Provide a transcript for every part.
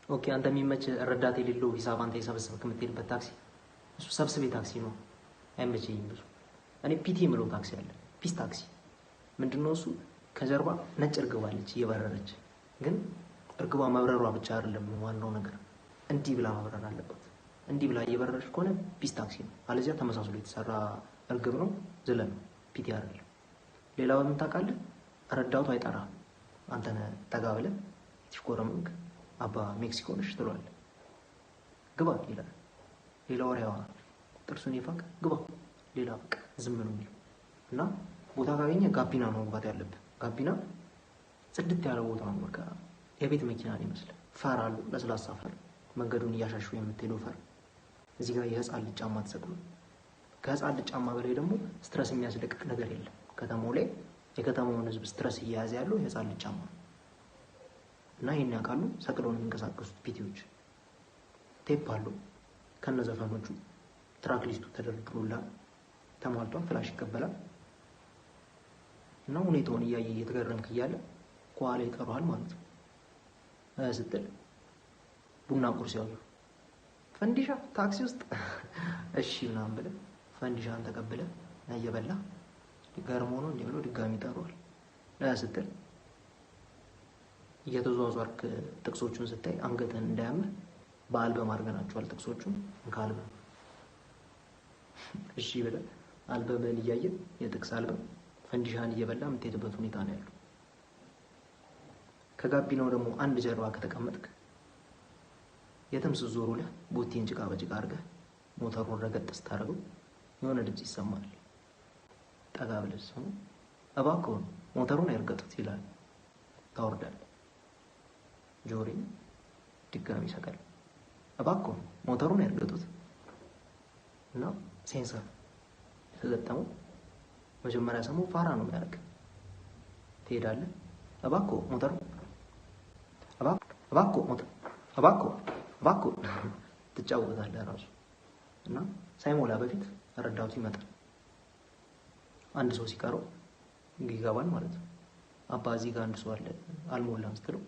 ኦኬ አንተ የሚመች ረዳት የሌለው ሂሳብ አንተ የሰበሰብክ የምትሄድበት ታክሲ እሱ ሰብስቤ ታክሲ ነው አይመቸኝም ብዙ። እኔ ፒቲ የምለው ታክሲ አለ ፒስ ታክሲ ምንድነው እሱ ከጀርባ ነጭ እርግብ አለች እየበረረች ግን እርግቧ መብረሯ ብቻ አይደለም ዋናው ነገር እንዲህ ብላ መብረር አለበት። እንዲህ ብላ እየበረረች ከሆነ ፒስ ታክሲ ነው። አለዚያ ተመሳስሎ የተሰራ እርግብ ነው ዝለን ነው ፒቲ አይደለም። ሌላው ምን ታውቃለህ? ረዳቱ አይጠራም። አንተ ነህ ጠጋ ብለህ ትሽኮረምክ አባ ሜክሲኮ ነሽ ትለዋለህ። ግባ ይላል። ሌላ ወሬ ያወራል። ጥርሱን ይፋቅ ግባ ሌላ በቃ ዝም ነው የሚለው እና ቦታ ካገኘ ጋቢና ነው መግባት ያለብህ። ጋቢና ጽድት ያለ ቦታ ነው በቃ የቤት መኪና ነው ይመስላል። ፈር አሉ ለስላሳ ፈር መንገዱን እያሻሹ የምትሄደው ፈር እዚህ ጋር የህፃን ልጅ ጫማ ተሰቅሎ ከህፃን ልጅ ጫማ በላይ ደግሞ ስትረስ የሚያስለቅቅ ነገር የለም። ከተማው ላይ የከተማውን ህዝብ ስትረስ እየያዘ ያለው የህፃን ልጅ ጫማ እና ይሄን ያውቃሉ። ሰቅለው ነው የሚንቀሳቀሱት ፒቲዎች። ቴፕ አለው ከነዘፈኖቹ ትራክ ሊስቱ ተደርድሮላል ተሟልቷል። ፍላሽ ይቀበላል እና ሁኔታውን እያየ እየተገረምክ እያለ ከኋላ ይጠራዋል ማለት ነው። ስትል ቡና ቁርስ ያዙ ፈንዲሻ ታክሲ ውስጥ እሺ ምናምን ብለህ ፈንዲሻን ተቀብለህ እየበላህ ገርሞ ነው እንዴ ብሎ ድጋሚ ይጠራዋል። ስትል እየተዟዟርክ ጥቅሶቹን ስታይ አንገትህን እንዳያምህ በአልበም አድርገናቸዋል ጥቅሶቹን ከአልበም እሺ ብለህ አልበምን እያየህ የጥቅስ አልበም ፈንዲሻን እየበላ የምትሄድበት ሁኔታ ነው ያለው። ከጋቢናው ደግሞ አንድ ጀርባ ከተቀመጥክ የትም ስትዞር ውለህ ቦቴን ጭቃ በጭቃ አድርገህ ሞተሩን ረገጥ ስታደርገው የሆነ ድምፅ ይሰማል። ጠጋ ብለህ ስሙ እባክህ ሞተሩን አይርገጡት ይላል። ታወርዳለህ። ጆሪ ድጋሚ ይሰቃል። እባክህ ሞተሩን አይርገጡት እና ሴንሰር የተገጠመው መጀመሪያ ሰሙ ፋራ ነው የሚያደርግ። ትሄዳለህ እባክህ ሞተሩ እባክህ ሞተር እባክህ ትጫወታለህ ራሱ እና ሳይሞላ በፊት ረዳቱ ይመጣል። አንድ ሰው ሲቀረው ይገባል ማለት ነው። አባ እዚህ ጋር አንድ ሰው አለ አልሞላም ስትለው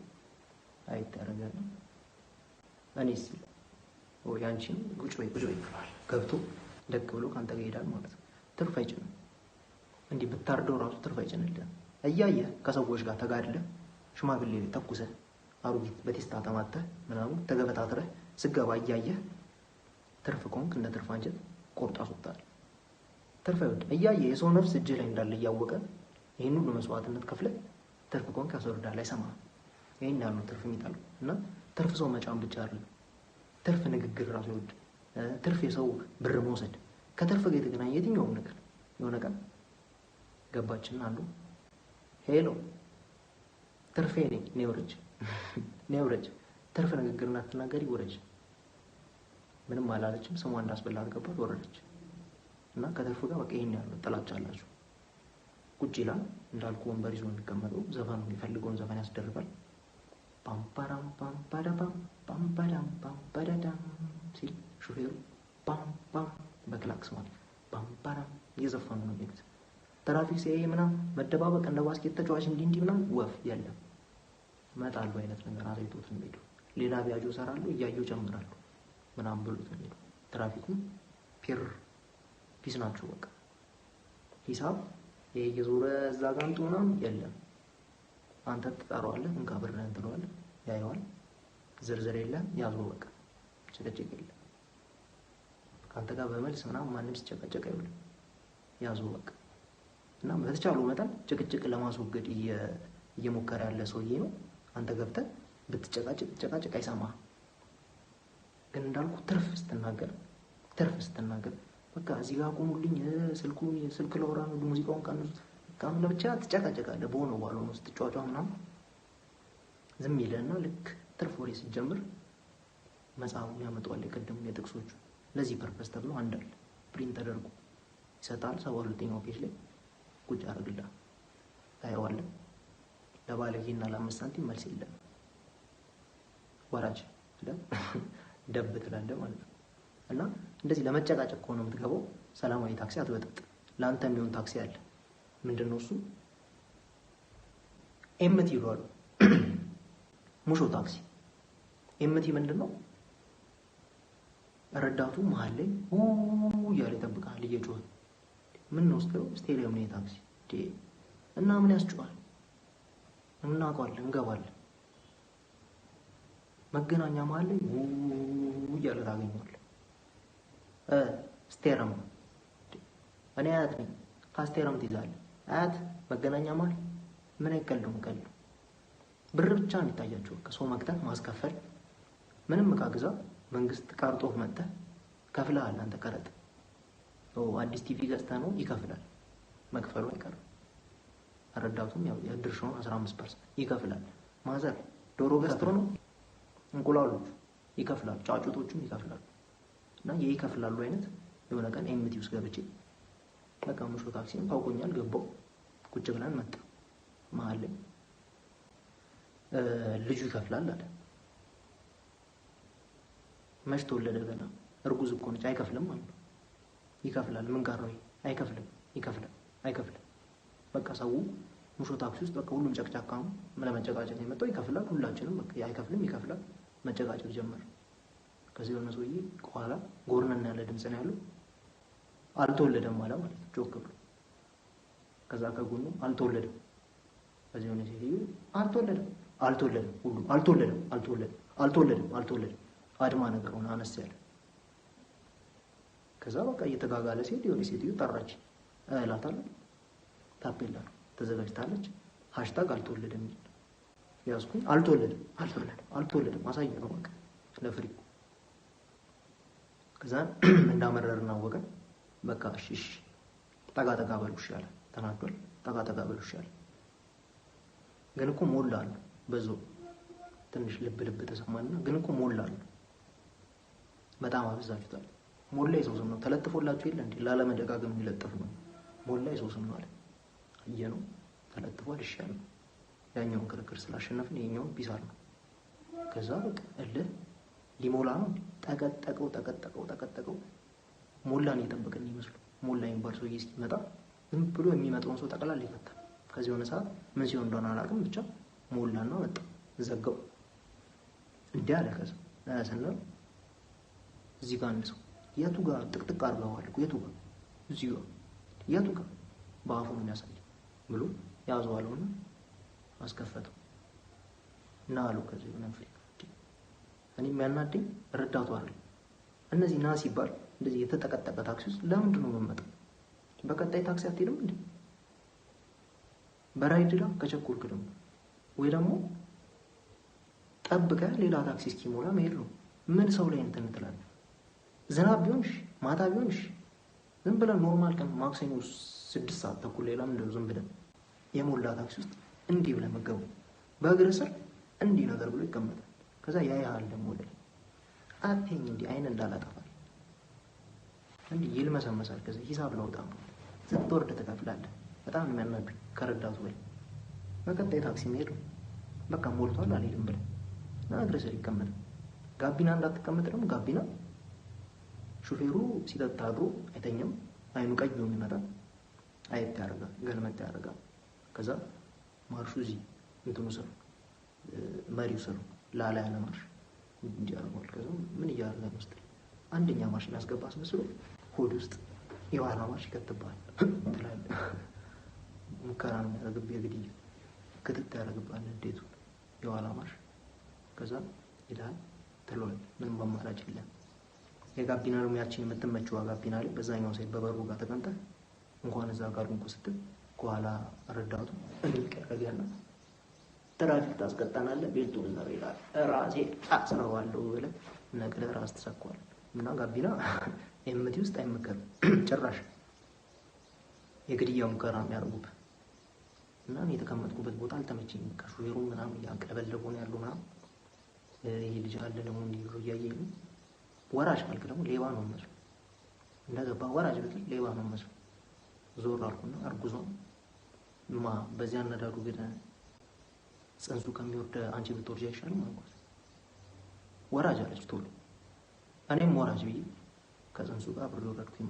አይታረጋል። እኔስ ወይ አንቺን ቁጭ በይ ይባላል። ገብቶ ደቅ ብሎ ካንተ ጋር ይሄዳል ማለት ነው። ትርፍ አይጭንም። እንዲህ ብታርደው ራሱ ትርፍ አይጭንልህም። እያየህ ከሰዎች ጋር ተጋድለህ ሽማግሌ ተኩሰህ አሮጊት በቴስታ ተማተህ ምናምን ተገበታትረህ ስገባ እያየህ ትርፍ ኮንክ እንደ ትርፍ አንጀት ቆርጣ አስወጣለህ። ትርፍ አይወድም። እያየህ የሰው ነፍስ እጅህ ላይ እንዳለ እያወቀ ይህን ሁሉ መስዋዕትነት ከፍለህ ትርፍ ኮንክ ያስወርዳል። አይሰማህም። ይህን ያሉ ትርፍ የሚጣለው እና ትርፍ ሰው መጫን ብቻ አይደለም። ትርፍ ንግግር ራሱ ይወድ። ትርፍ የሰው ብር መውሰድ ከትርፍ ጋር የተገናኘ የትኛውም ነገር የሆነ ቀን ገባችን አንዱ ሄሎ ትርፌ ነኝ ኔውረጅ ትርፍ ንግግር እናትናገሪ ወረጅ ምንም አላለችም። ስሟ እንዳስበላት ገባት ወረደች እና ከትርፍ ጋር በቃ ይሄን ያለው ጥላቻ አላችሁ። ቁጭ ይላል እንዳልኩ ወንበር ይዞ የሚቀመጠው ዘፈኑ የሚፈልገውን ዘፈን ያስደርጋል። ፓምፓራም ፓምፓራም ፓምፓራም ፓምፓራም ሲል ሹፌሩ ፓምፓም በክላክስ ማለት ፓምፓራም እየዘፈኑ ነው የሚሉት። ትራፊክ ሲያይ ምናምን መደባበቅ እንደ ባስኬት ተጫዋች እንዲህ ምናምን ወፍ የለም። መጣሉ አይነት ነገር አሳይቶት ነው የሚሄዱ። ሌላ ቢያጆ ሰራሉ እያየው ጨምራሉ ምናምን ብሎት ነው የሚሄዱ። ትራፊኩም ፒስ ናቸው በቃ ሂሳብ ይሄ የዞረ እዛ ጋር አንተ ምናምን የለም። አንተ ትጠራዋለህ እንካ ብርህን ትለዋለህ ያየዋል። ዝርዝር የለም ያዞ በቃ ጭቅጭቅ የለም። ካንተ ጋር በመልስ ምናምን ማንም ሲጨቀጨቅ አይውልም። ያዞ በቃ እና በተቻለው መጠን ጭቅጭቅ ለማስወገድ እየሞከረ ያለ ሰውዬ ነው። አንተ ገብተህ ብትጨቃጭቅ አይሰማህም። ግን እንዳልኩ ትርፍ ስትናገር በቃ እዚህ ጋር ቆሙልኝ ስልክ ለወራ ነው ሙዚቃውን ቀንሱት በቃ ለብቻ ትጨቃጨቃለህ። በሆነው ባልሆነው ስትጫወጫ ምናምን ዝም ይለና ልክ ትርፍ ወሬ ስትጀምር መጽሐፉን ያመጣዋል። የቀደሙ የጥቅሶቹ ለዚህ ፐርፐስ ተብሎ አንድ አለ ፕሪንት ተደርጎ ይሰጣል። 72ኛው ፔጅ ላይ ቁጭ አድርግልሃል። ታየዋለህ። ለባለጌና ለ5 ሳንቲም መልስ የለም። ወራጅ ደብ ትላለህ ማለት ነው። እና እንደዚህ ለመጨቃጨቅ ከሆነ የምትገባው ሰላማዊ ታክሲ አትበጥጥ። ለአንተ የሚሆን ታክሲ አለ። ምንድነው እሱ? ኤምቲ ይሏሉ። ሙሾ ታክሲ ኤምቲ ምንድነው? ረዳቱ መሀል ላይ እያለ ይጠብቃል እየጮኸ። ምን ነው ስትለው ስቴዲየም ነው የታክሲ እና ምን ያስጮሃል? እናውቀዋለን እንገባለን። መገናኛ መሀል ላይ እያለ ታገኘዋለህ። ስቴረም እኔ አያት ነኝ። ካስቴረም ትይዛለህ። አያት መገናኛ መሀል ምን አይቀልዱም ቀልዱ። ብር ብቻ ነው የሚታያቸው። ከሰው መክተት ማስከፈል ምንም ዕቃ ግዛ መንግስት ቀርጦህ መጥተህ ከፍለሃል። አንተ ቀረጥ አዲስ ቲቪ ገዝተህ ነው ይከፍላል። መክፈሉ አይቀርም። ረዳቱም ያው የድርሻውን 15% ይከፍላል። ማዘር ዶሮ ገዝተው ነው እንቁላሎቹ ይከፍላሉ፣ ጫጩቶቹም ይከፍላሉ። እና ይከፍላሉ አይነት የሆነ ቀን ኤምቲ ውስጥ ገብቼ በቃ ሙሾ ታክሲን ታውቆኛል ገባው። ቁጭ ብለን መጣ መሀል ላይ ልጁ ይከፍላል አለ። መች ተወለደ ገና እርጉዝ እኮ ነች። አይከፍልም ማለት ነው። ይከፍላል። ምን ጋር ነው? አይከፍልም። ይከፍላል። አይከፍልም። በቃ ሰው ሙሾ ታክሲ ውስጥ በቃ ሁሉም ጨቅጫቃ ነው። ለመጨቃጨቅ የመጣው ይከፍላል። ሁላችንም በቃ አይከፍልም ይከፍላል። መጨቃጨቅ ጀመር። ከዚህ የሆነ ሰውዬ ከኋላ ጎርነን ያለ ድምጽ ነው ያለው። አልተወለደም ማለት ነው ጮክ ብሎ። ከዛ ከጎኑ አልተወለደም። ከዚህ የሆነ ሴትዮ አልተወለደም ሁሉ አልተወለደም አድማ ነገር ሆነ አነስ ያለ። ከዛ በቃ እየተጋጋለ ሲሄድ የሆነ ሴትዮ ጠራች እላታለሁ። ታፔላ ተዘጋጅታለች። ሃሽታግ አልተወለደም የሚል ያዝኩኝ። አልተወለደም አሳየ ነው በቃ ለፍሪ። ከዛ እንዳመረርን አወቀን። በቃ እሺ ጠጋ በሉሽ ያለ ተናዷል። ጠጋ በሉሽ ያለ ግን እኮ ሞላል። በዛው ትንሽ ልብ ተሰማና ግን እኮ ሞላል። በጣም አብዛችሁታል። ሞላ የሰው ስም ነው። ተለጥፎላችሁ የለ እንዴ? ላለመደጋገም የሚለጠፍ ነው። ሞላ የሰው ስም ነው አለ። አየነው ተለጥፏል። እሺ ያለው ያኛውን ክርክር ስላሸነፍን የኛውን ቢሳር ነው። ከዛ በቃ ሊሞላ ነው። ጠቀጠቀው ሞላን እየጠበቅን ይመስሉ። ሞላ የሚባል ሰውዬ እስኪመጣ ዝም ብሎ የሚመጣውን ሰው ጠቅላላ ይፈታል። ከዚህ የሆነ ሰዓት ምን ሲሆን እንደሆነ አላውቅም፣ ብቻ ሞላና መጣ። ዘጋው እንዲህ አለ። ከዛ ስንል እዚህ ጋር አንድ ሰው የቱ ጋር ጥቅጥቅ አድርገዋል እኮ የቱ ጋር እዚህ ጋር የቱ ጋር በአፉ ነው የሚያሳይ ብሎ ያዘዋለውና አስከፈተው እና አለው። ከዚህ ሆነ ፍሪ እኔ የሚያናደኝ ረዳቱ አይደል እነዚህ ና ሲባል እንደዚህ የተጠቀጠቀ ታክሲ ውስጥ ለምንድን ነው የምመጣው? በቀጣይ ታክሲ አትሄድም እንዴ? በራይድ ላይ ከቸኮልክ ደግሞ ወይ ደግሞ ጠብቀህ ሌላ ታክሲ እስኪሞላ መሄድ ነው። ምን ሰው ላይ እንትን ትላለህ? ዝናብ ቢሆንሽ ማታ ቢሆንሽ ዝም ብለን ኖርማል ቀን ማክሰኞ 6 ሰዓት ተኩል ሌላ ምንድነው ዝም ብለን የሞላ ታክሲ ውስጥ እንዲህ ብለህ መገቡ በእግር ስር እንዲህ ነገር ብሎ ይቀመጣል። ከዛ ያያል ደግሞ ወደ አትኝ እንዲህ አይን እንዳላጠፋል እንዲህ ይልመሰመሳል። ከዛ ሂሳብ ላውጣ ስትወርድ ትከፍላለህ። በጣም የሚያናዱ ከረዳቱ ላይ በቀጣይ ታክሲ መሄድ ነው። በቃ ሞልቷል አልሄድም ብለህ እግር ስር ይቀመጣል። ጋቢና እንዳትቀመጥ ደግሞ ጋቢና ሹፌሩ ሲጠጣ አድሮ አይተኛም። አይኑ ቀይ ነው የሚመጣ አይት ያደርጋል፣ ገልመጥ ያደርጋል። ከዛ ማርሹ እዚህ እንትኑ ስር መሪው ስር ላላ ያለ ማርሽ እንዲያርጓል። ከዛ ምን እያደረገ ነው ስትል አንደኛ ማርሽ ያስገባ አስመስሎ ሆድ ውስጥ የኋላ ማርሽ ይከትባል ትላለህ። ሙከራ ነው የሚያደርግብህ። የግድያ ክትት ያደርግብሃል እንዴቱ የኋላ ማርሽ። ከዛ ይላል ትሏል። ምን በማራጭ የለም። የጋቢና ነው ያቺን የምትመችው ጋቢና ላይ በዛኛው ሳይድ በበሩ ጋር ተቀምጠህ እንኳን እዛ ጋር እንኳን ስትል ከኋላ ረዳቱ እንቀርቀያና ትራፊክ ታስቀጣናለህ ቤልቱን ነው ይላል። ራሴ አስረዋለሁ ብለህ ነቅለህ ራስ ተሰኳል። እና ጋቢና ኤምቲ ውስጥ አይመከርም ጭራሽ። የግድያ ሙከራ የሚያደርጉብህ እና እኔ የተቀመጥኩበት ቦታ አልተመቸኝም። በቃ ሹፌሩ ምናምን ያንቀለበለቡ ነው ያሉ ምናምን። ይሄ ልጅ አለ ደግሞ እንዲህ ብሎ እያየኝ ነው። ወራጅ መልክ ደግሞ ሌባ ነው መስሎ እንደገባ ወራጅ ብትል ሌባ ነው መስሎ ዞር አልኩና አርጉዞ በዚያ አነዳዱ ግን ጽንሱ ከሚወርድ አንቺ ብትወርጂ አይሻልም አልኳት። ወራጅ አለች ቶሎ። እኔም ወራጅ ብዬ ከጽንሱ ጋር አብሬ ወረድኩኝ።